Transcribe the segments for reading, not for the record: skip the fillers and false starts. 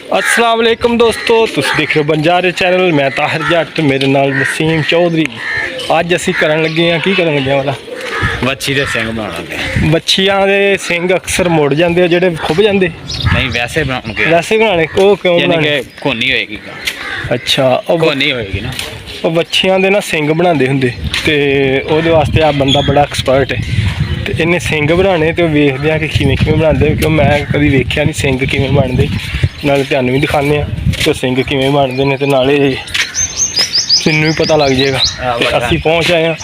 अस्सलाम वालेकुम दोस्तों, तुम देख रहे हो बंजारे चैनल। मैं ताहिर जट, मेरे नाल वसीम चौधरी। अज असी करन लगे हैं, की करन लगे वाला मच्छी दे सिंग बनाना। मच्छियां दे सिंग अक्सर मुड़ जाते जेडे खुब जाते। नहीं वैसे बनाने, वैसे बनाने वो क्यों बनाने? कोनी होएगी। अच्छा कोनी होएगी ना। ਉਹ ਮੱਛੀਆਂ ਦੇ ਨਾ ਸਿੰਗ ਬਣਾਉਂਦੇ ਹੁੰਦੇ ਤੇ ਉਹਦੇ ਵਾਸਤੇ ਆ ਬੰਦਾ ਬੜਾ ਐਕਸਪਰਟ ਹੈ ਤੇ ਇਹਨੇ ਸਿੰਗ ਬਣਾਉਣੇ ਤੇ ਉਹ ਵੇਖਦੇ ਆ ਕਿ ਕਿਵੇਂ ਕਿਵੇਂ ਬਣਾਉਂਦੇ, ਕਿਉਂ ਮੈਂ ਕਦੀ ਵੇਖਿਆ ਨਹੀਂ ਸਿੰਗ ਕਿਵੇਂ ਬਣਦੇ। ਨਾਲੇ ਤੁਹਾਨੂੰ ਵੀ ਦਿਖਾਉਂਦੇ ਆ ਕਿ ਸਿੰਗ ਕਿਵੇਂ ਬਣਦੇ ਨੇ ਤੇ ਨਾਲੇ ਤੈਨੂੰ ਵੀ ਪਤਾ ਲੱਗ ਜਾਏਗਾ। ਤੇ ਅਸੀਂ ਪਹੁੰਚ ਆਏ ਹਾਂ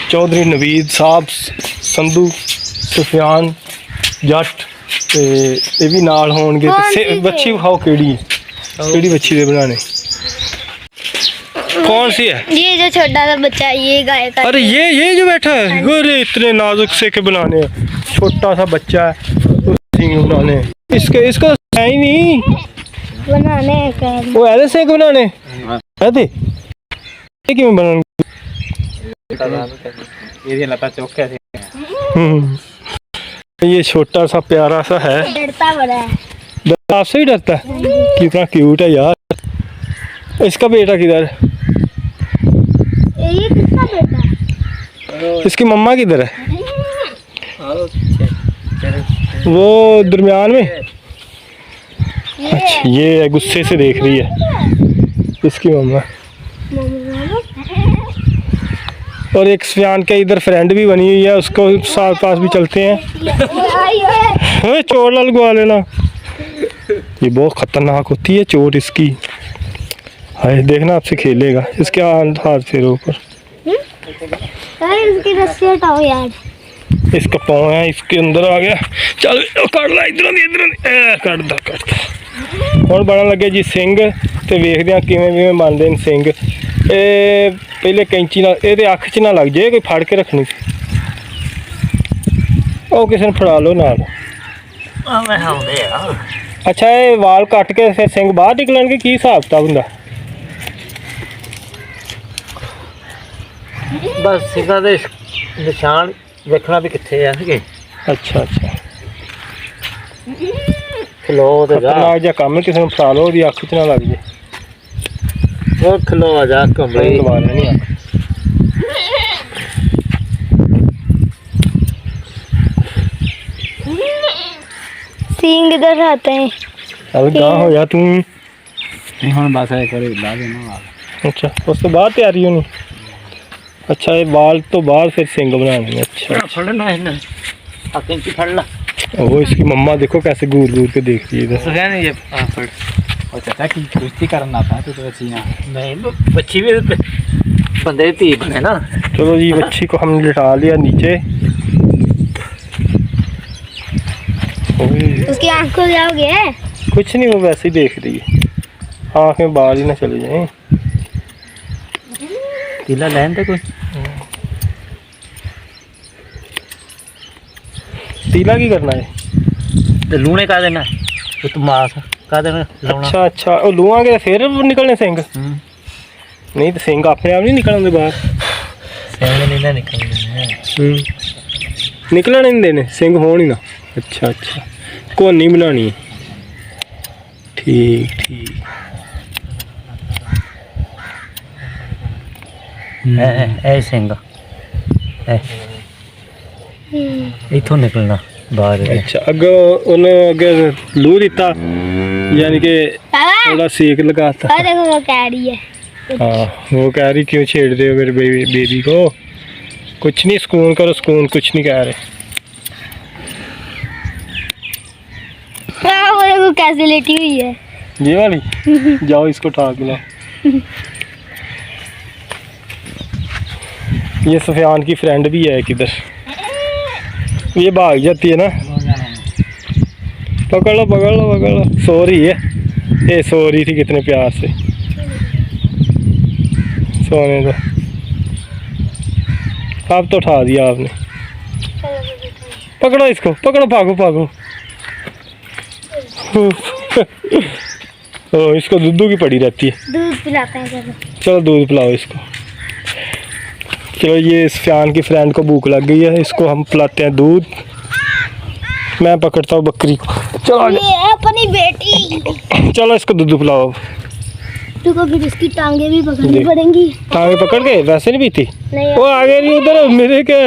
ਚੌਧਰੀ ਨਵੀਦ ਸਾਹਿਬ, ਸੰਧੂ, ਸੁਫਿਆਨ ਜੱਟ ਤੇ ਇਹ ਵੀ ਨਾਲ ਹੋਣਗੇ। ਤੇ ਮੱਛੀ ਵਿਖਾਓ ਕਿਹੜੀ ਮੱਛੀ ਦੇ ਬਣਾਉਣੇ, कौन सी है? ये जो छोटा सा बच्चा है, ये गाय का। अरे ये जो बैठा है, अरे इतने नाजुक से के बनाने हैं। छोटा सा बच्चा है बनाने, इसको ही नहीं बनाने का वो ऐसे से बनाने ऐसे ये क्यों बनाने? ये छोटा सा प्यारा सा है, डरता बड़ा है। आपसे ही डरता है? कितना क्यूट है यार। इसका बेटा किधर है? ये किसका बेटा है? इसकी मम्मा किधर है? वो दरमियान में। अच्छा ये है, गुस्से से देख रही है इसकी मम्मा। और एक सुफियान के इधर फ्रेंड भी बनी हुई है, उसको साथ पास भी चलते हैं। चोट ना लगवा लेना, ये बहुत खतरनाक होती है चोट इसकी। हाय देखना आपसे खेलेगा, इसके हाथ फेरो ऊपर। इसकी रस्सी हटाओ यार। इसका पाँव है इसके अंदर आ गया। चल कट ला इधर कट और बन लगे जी सिंग। तो वेखते हैं किवें किवें बनते हैं सिंग। पहले कैंची ना ये अख च ना लग जाए, कोई फड़ के रखनी सी। ओ किसी ने फड़ा लो नाल। अच्छा ये वाल कट के फिर सिंग बाहर निकलन के की हिसाब किताब हुंदा? बस सिंगा दे निशान देखना भी किथे है। अच्छा अच्छा खलो ते जा खतरनाक जा काम है, किसी ने फड़ा लो ओदी अख च ना लग जाए। वो खलो जा कमरे लगा लेनी अख। सींग इधर आते हैं। अब गां हो जा तू। नहीं हुन बस है करे ला देना। अच्छा उस तो बाद तैयारी होनी। अच्छा ये बाल तो बाद फिर सिंग बनाने हैं। अच्छा फड़ना है ना, कैंची फड़ ला। वो इसकी मम्मा देखो कैसे घूर घूर के देख रही है इधर। सुफियान ये फड़ और चाचा की कुश्ती करना था तो बच्ची ना नहीं बच्ची भी बंदे ती बने ना। चलो जी बच्ची को हमने लिटा लिया नीचे। उसकी आँख खुल जाओगे? कुछ नहीं, वो वैसे ही देख रही है, आँख में बाल ही ना चले जाए। तीला लैन तो कोई तीला की करना है? तो लूने का देना वो तो मास का देना लाउना। अच्छा अच्छा वो लूआंगे फिर निकलने सिंग? नहीं तो सिंग अपने आप नहीं निकलने बाहर। सिंग नहीं ना निकलने निकलने नहीं देने, सिंग होनी ना। अच्छा अच्छा कोनी बनानी है, ठीक ठीक। ए सिंग इथों निकलना बाहर। अच्छा अगर उन्हें अगर लू दिता यानी कि थोड़ा सेक लगाता। देखो वो कह रही है। हाँ वो कह रही क्यों छेड़ रहे हो मेरे बेबी को? कुछ नहीं, सुकून करो सुकून, कुछ नहीं कह रहे। वो देखो कैसे लेटी हुई है ये वाली। जाओ इसको उठा के लाओ। ये सुफियान की फ्रेंड भी है किधर, ये भाग जाती है ना। पकड़ लो पकड़ लो पकड़ लो। सो रही है, ये सो रही थी कितने प्यार से। सोने दो, अब तो उठा दिया आपने। पकड़ो इसको, पकड़ो, भागो भागो। ओ इसको दूध की पड़ी रहती है। दूध पिलाते हैं। चलो दूध पिलाओ इसको। चलो ये सुफियान की फ्रेंड को भूख लग गई है, इसको हम पिलाते हैं दूध। मैं पकड़ता हूँ बकरी को। चलो आ ये है अपनी बेटी। जाओ। चलो इसको दूध पिलाओ। तुमको फिर इसकी टांगे भी पकड़नी देख। पड़ेंगी। टांगे पकड़ के वैसे नहीं पीती नहीं वो आगे नहीं उधर मेरे क्या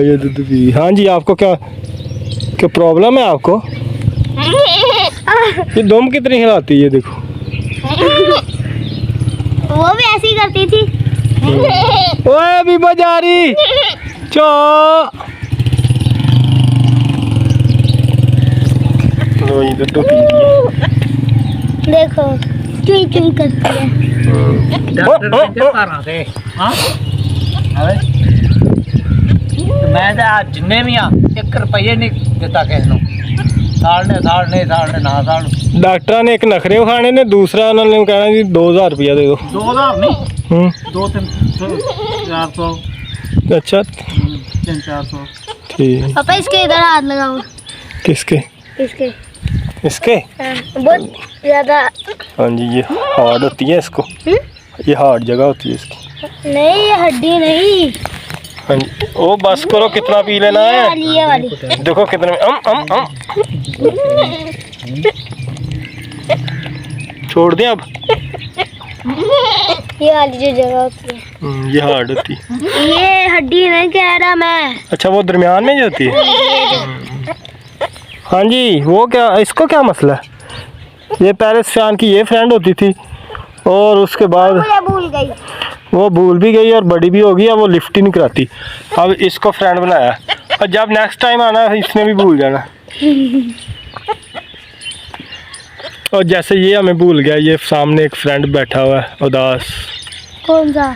ये दूध पी। हाँ जी आपको क्या क्या प्रॉब्लम है आपको? ये दम कितनी हिलाती है देखो। वो भी ऐसे ही करती थी। ओए बीबा जा रही चो। लो ये दूध पी रही है। देखो चुई चुई करती है। डॉक्टर ने क्या करा थे हाँ मैं तो आज जिन्ने भी हाँ 1 रुपये नहीं देता किसी ਨੂੰ ਸਾੜਨੇ ਨਾ ਸਾੜ डॉक्टर ने एक नखरे खाने ने दूसरा उन्होंने कहना जी 2000 रुपया दे दो। 2000 नहीं 2-3-400 अच्छा 300-400 ठीक। पापा इसके इधर हाथ लगाओ। किसके? इसके इसके बहुत ज्यादा। हाँ जी ये हार्ड होती है इसको। ये हार्ड जगह होती है इसकी। नहीं ये हड्डी नहीं। हाँ जी ओ बस करो कितना पी लेना ये है। वाली ये वाली। देखो कितने में छोड़ दें अब। ये वाली जो जगह होती है ये हार्ड होती है। ये हड्डी नहीं कह रहा मैं। अच्छा वो दरमियान में जो होती है। हाँ जी वो क्या इसको क्या मसला है? ये पहले शान की ये फ्रेंड होती थी और उसके बाद मुझे भूल गई। वो भूल भी गई और बड़ी भी हो गई। अब वो लिफ्ट ही नहीं कराती। अब इसको फ्रेंड बनाया और जब नेक्स्ट टाइम आना इसने भी भूल जाना। और जैसे ये हमें भूल गया ये सामने एक फ्रेंड बैठा हुआ है उदास कौन सा?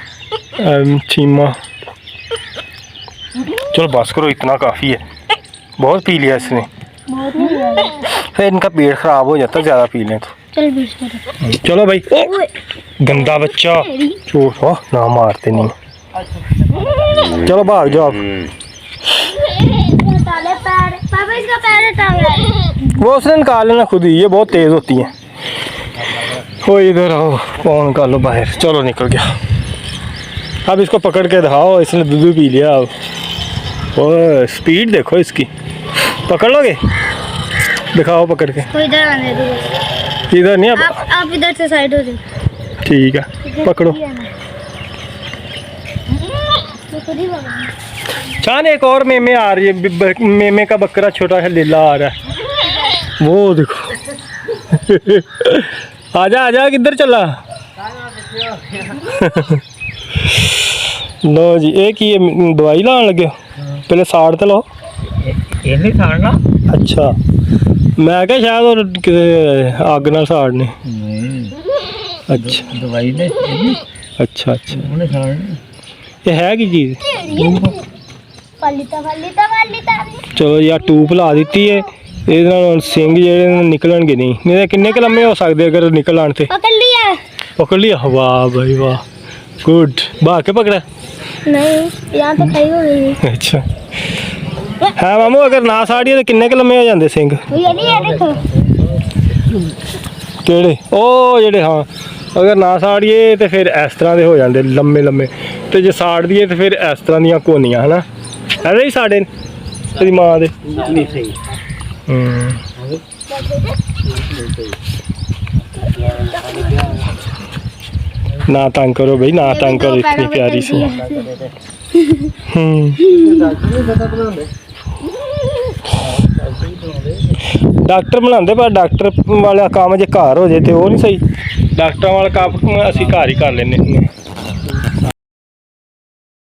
चीमा। चलो बस करो इतना काफ़ी है। बहुत पी लिया इसने। बहुत नहीं हुआ। फिर इनका पेट ख़राब हो जाता ज़्यादा पी लें तो। चल बीच में। चलो भाई गंदा बच्चा चोट हो ना मारते नहीं। चलो भाग जाओ आप। डाले पैर। पापा इसका पैर हटाओ। वो उसने निकाल लेना खुद ही। ये बहुत तेज़ होती हैं। हो इधर आओ फोन कर लो बाहर। चलो निकल गया। अब इसको पकड़ के दिखाओ। इसने दूध पी लिया। अब ओ स्पीड देखो इसकी। पकड़ लोगे? दिखाओ पकड़ के। कोई इधर आने दो। इधर नहीं अब आप इधर से साइड हो जाओ। ठीक है पकड़ो। चान एक और मेमे आ रही है। मेमे का बकरा छोटा सा लीला आ रहा है वो देखो। आजा आजा किधर चला? लो जी एक ये दवाई लाने लगे पहले साड़ तो लो। ये नहीं साड़ना अच्छा मैं क्या शायद और अग ना साड़ने। अच्छा दवाई ने अच्छा अच्छा उन्हें साड़ना ये है की चीज़? चलो यार टूप ला दी है। ये सिंह जेडे निकलणगे नहीं किन्ने क लम्बे हो सकते अगर निकल आने थे। पकड़ लिया। पकड़ लिया। वाह भाई वाह गुड। भाग के पकड़ा? नहीं यहाँ तो खड़ी हो गई। अच्छा है मामू अगर ना साड़िए तो किन्ने क लम्बे हो जाते सिंह? ये नहीं है देखो। केड़े ओ जेडे हाँ अगर ना साड़िए तो फिर इस तरह के हो जाते लम्बे लम्बे तो जो साड़ दिए तो फिर इस तरह दियाँ कोनियाँ है ना ऐसे ही साड़े तेरी माँ दे। नहीं सही ना तंग करो भाई ना तंग करो इतनी प्यारी सी। डॉक्टर बनाते पर डॉक्टर वाला काम जे घर हो जाए तो वो नहीं सही। डॉक्टर वाला काम असी घर ही कर लेने।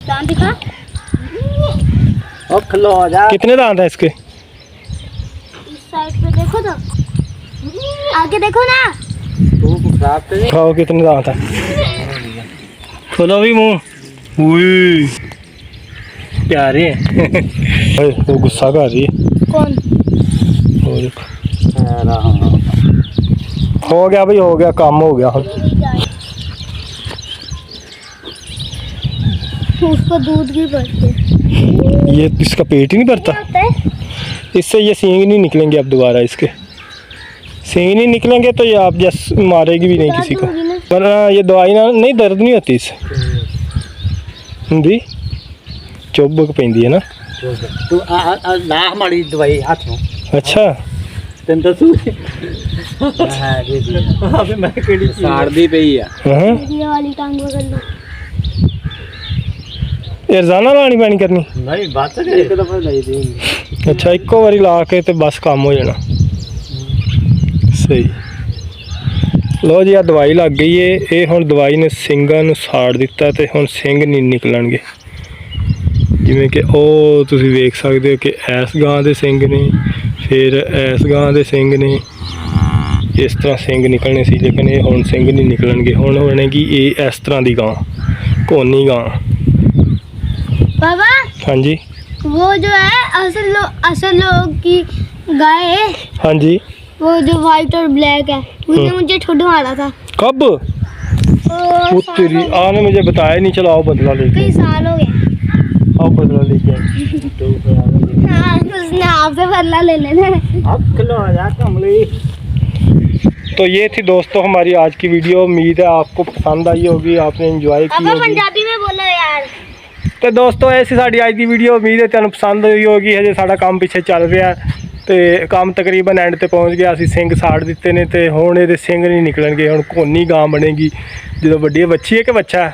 दांत दिखा। ओ खलो जा कितने दांत है इसके? इस साइड पे देखो तो आगे देखो ना। तू खराब तो नहीं खाओ कितने दांत है? खोलो भी मुंह। उई प्यारे हैं। वो गुस्सा कर रही है। कौन? वो देखो हो गया भाई हो गया काम हो गया। उसको दूध की पड़ती। ये इसका पेट ही नहीं भरता। इससे ये सींग नहीं निकलेंगे अब दोबारा। इसके सींग नहीं निकलेंगे तो ये आप जैसे मारेगी भी नहीं किसी को। वरना ये दवाई ना नहीं दर्द नहीं होती इससे हिंदी चुभ पैंदी है ना। तू ला हमारी दवाई हाथ में। अच्छा ਤੈਨੂੰ ਦੱਸੂ ਹਾਂ ਜੀ ਆਪੇ ਮੈਂ ਕਿਹੜੀ ਸਾੜਦੀ ਪਈ ਆ ਹਾਂ ये वाली टांग पकड़ लो ਇਹ ਰੋਜ਼ਾਨਾ ਲਾਣੀ ਪੈਣੀ ਕਰਨੀ ਨਹੀਂ ਬਸ ਇੱਕ ਦਫਾ ਲਈ ਦੀ ਅੱਛਾ ਇੱਕੋ ਵਾਰੀ ਲਾ ਕੇ ਤੇ ਬਸ ਕੰਮ ਹੋ ਜਾਣਾ ਸਹੀ ਲੋ ਜੀ ਆ ਦਵਾਈ ਲੱਗ ਗਈ ਏ ਇਹ ਹੁਣ ਦਵਾਈ ਨੇ ਸਿੰਘਾਂ ਨੂੰ ਸਾੜ ਦਿੱਤਾ ਤੇ ਹੁਣ ਸਿੰਘ ਨਹੀਂ ਨਿਕਲਣਗੇ ਜਿਵੇਂ ਕਿ ਉਹ ਤੁਸੀਂ ਵੇਖ ਸਕਦੇ ਹੋ ਕਿ ਇਸ ਗਾਂ ਦੇ ਸਿੰਘ ਨੇ ਫਿਰ ਇਸ ਗਾਂ ਦੇ ਸਿੰਘ ਨੇ ਇਸ ਤਰ੍ਹਾਂ ਸਿੰਘ ਨਿਕਲਣੇ ਸੀ ਲੇਕਿਨ ਇਹ ਹੁਣ ਸਿੰਘ ਨਹੀਂ ਨਿਕਲਣਗੇ ਹੁਣ ਬਣੇਗੀ ਇਹ ਇਸ ਤਰ੍ਹਾਂ ਦੀ ਗਾਂ ਕੋਨੀ ਗਾਂ बाबा ਹਾਂਜੀ वो जो है असल लोग की गाय है ਹਾਂਜੀ वो जो व्हाइट और ब्लैक है उसने मुझे ठुड मारा था कब और तेरी आपने मुझे बताया नहीं चलो आओ बदला लेके कई साल हो गए आओ बदला लेके आए। हाँ उसने आपसे बदला ले लेना है अब खिलो जा कमली तो ये थी दोस्तों हमारी आज की वीडियो उम्मीद है आपको पसंद आई होगी आपने इंजॉय की पापा होगी पंजाबी में बोलो यार ਤੇ ਦੋਸਤੋ ਇਹ ਸੀ ਸਾਡੀ ਅੱਜ ਦੀ ਵੀਡੀਓ ਉਮੀਦ ਹੈ ਤੁਹਾਨੂੰ ਪਸੰਦ ਆਈ ਹੋਗੀ ਹਜੇ ਸਾਡਾ ਕੰਮ ਪਿੱਛੇ ਚੱਲ ਰਿਹਾ ਤੇ ਕੰਮ ਤਕਰੀਬਨ ਐਂਡ ਤੇ ਪਹੁੰਚ ਗਿਆ ਅਸੀਂ ਸਿੰਘ ਸਾੜ ਦਿੱਤੇ ਨੇ ਤੇ ਹੁਣ ਇਹਦੇ ਸਿੰਘ ਨਹੀਂ ਨਿਕਲਣਗੇ ਹੁਣ ਕੋਨੀ ਗਾਂ ਬਣੇਗੀ ਜਦੋਂ ਵੱਡੀ ਵੱਛੀ ਹੈ ਕਿ ਬੱਚਾ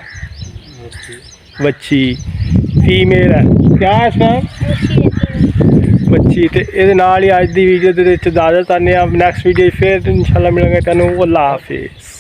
ਵੱਛੀ ਫੀਮੇਲ ਹੈ ਕਿਆ ਹੈ ਇਸਦਾ ਬੱਚੀ ਤੇ ਇਹਦੇ ਨਾਲ ਹੀ ਅੱਜ ਦੀ ਵੀਡੀਓ ਦੇ ਵਿੱਚ ਇਜਾਜ਼ਤ ਆਨੇ ਆ ਨੈਕਸਟ ਵੀਡੀਓ ਫਿਰ ਇਨਸ਼ਾਅੱਲਾ ਮਿਲਾਂਗੇ ਤੁਹਾਨੂੰ ਅੱਲਾਹ ਹਾਫਿਜ਼